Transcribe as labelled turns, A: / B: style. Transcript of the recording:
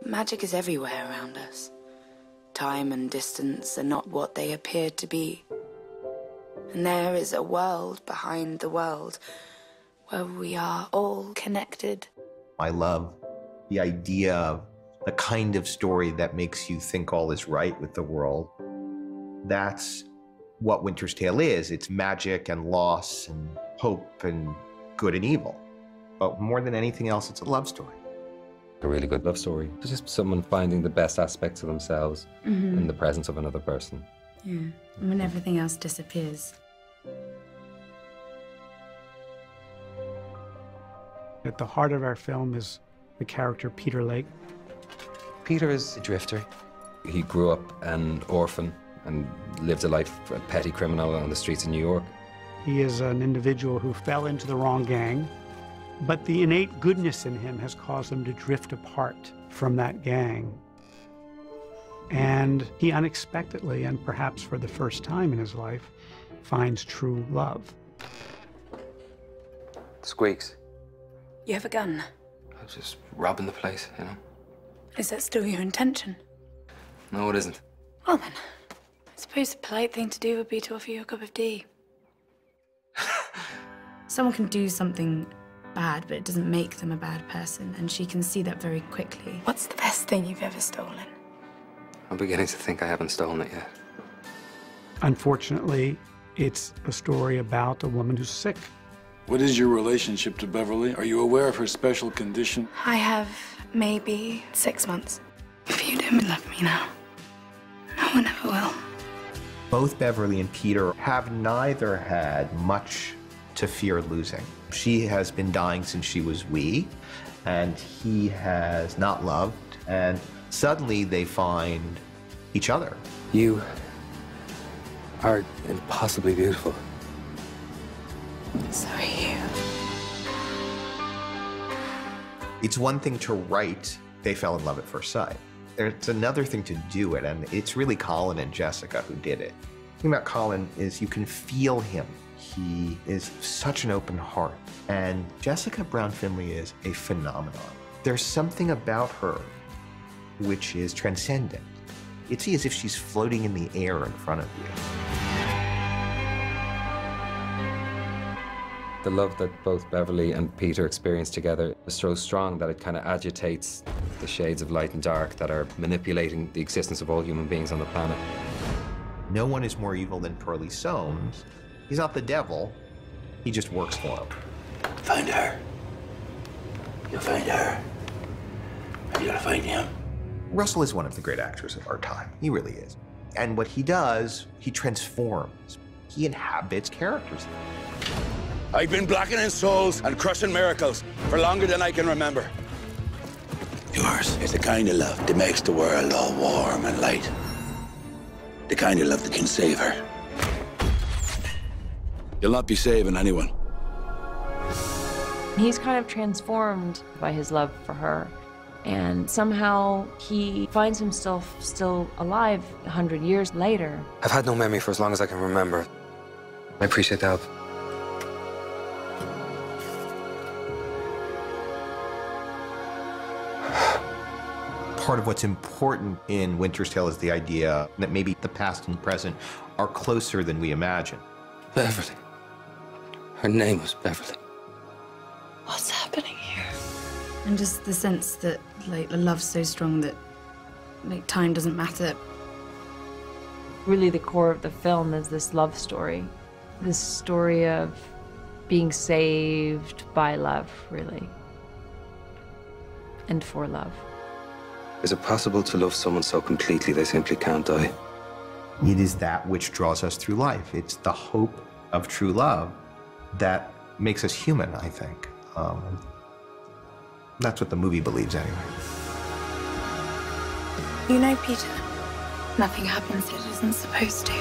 A: Magic is everywhere around us. Time and distance are not what they appear to be. And there is a world behind the world where we are all connected.
B: I love the idea of the kind of story that makes you think all is right with the world. That's what Winter's Tale is. It's magic and loss and hope and good and evil. But more than anything else, it's a love story.
C: A really good love story. It's just someone finding the best aspects of themselves in the presence of another person.
D: Yeah, and when everything else disappears.
E: At the heart of our film is the character Peter Lake.
C: Peter is a drifter. He grew up an orphan and lived a life a petty criminal on the streets of New York.
E: He is an individual who fell into the wrong gang, but the innate goodness in him has caused him to drift apart from that gang. And he unexpectedly, and perhaps for the first time in his life, finds true love.
C: Squeaks.
A: You have a gun?
C: I was just robbing the place, you know?
A: Is that still your intention?
C: No, it isn't.
A: Well then, I suppose the polite thing to do would be to offer you a cup of tea.
D: Someone can do something bad, but it doesn't make them a bad person, and she can see that very quickly.
A: What's the best thing you've ever stolen?
C: I'm beginning to think I haven't stolen it yet.
E: Unfortunately, it's a story about a woman who's sick.
F: What is your relationship to Beverly? Are you aware of her special condition?
A: I have maybe 6 months. If you don't love me now, no one ever will.
B: Both Beverly and Peter have neither had much to fear losing. She has been dying since she was wee, and he has not loved, and suddenly they find each other.
C: You are impossibly beautiful.
A: So are you.
B: It's one thing to write, they fell in love at first sight. It's another thing to do it, and it's really Colin and Jessica who did it. The thing about Colin is you can feel him. He is such an open heart, and Jessica Brown Findlay is a phenomenon. There's something about her which is transcendent. It's as if she's floating in the air in front of you.
C: The love that both Beverly and Peter experience together is so strong that it kind of agitates the shades of light and dark that are manipulating the existence of all human beings on the planet.
B: No one is more evil than Pearlie Soames. He's not the devil, he just works for him.
G: Find her. You'll find her. And you gotta find him.
B: Russell is one of the great actors of our time. He really is. And what he does, he transforms. He inhabits characters.
G: I've been blackening souls and crushing miracles for longer than I can remember. Yours is the kind of love that makes the world all warm and light. The kind of love that can save her. You'll not be saving anyone.
H: He's kind of transformed by his love for her. And somehow he finds himself still alive 100 years later.
C: I've had no memory for as long as I can remember. I appreciate the help.
B: Part of what's important in Winter's Tale is the idea that maybe the past and present are closer than we imagine.
C: Beverly. Her name was Beverly.
A: What's happening here?
D: And just the sense that, like, the love's so strong that, like, time doesn't matter.
H: Really, the core of the film is this love story. This story of being saved by love, really. And for love.
C: Is it possible to love someone so completely they simply can't die?
B: It is that which draws us through life. It's the hope of true love that makes us human, I think. That's what the movie believes, anyway.
A: You know, Peter, nothing happens that isn't supposed to.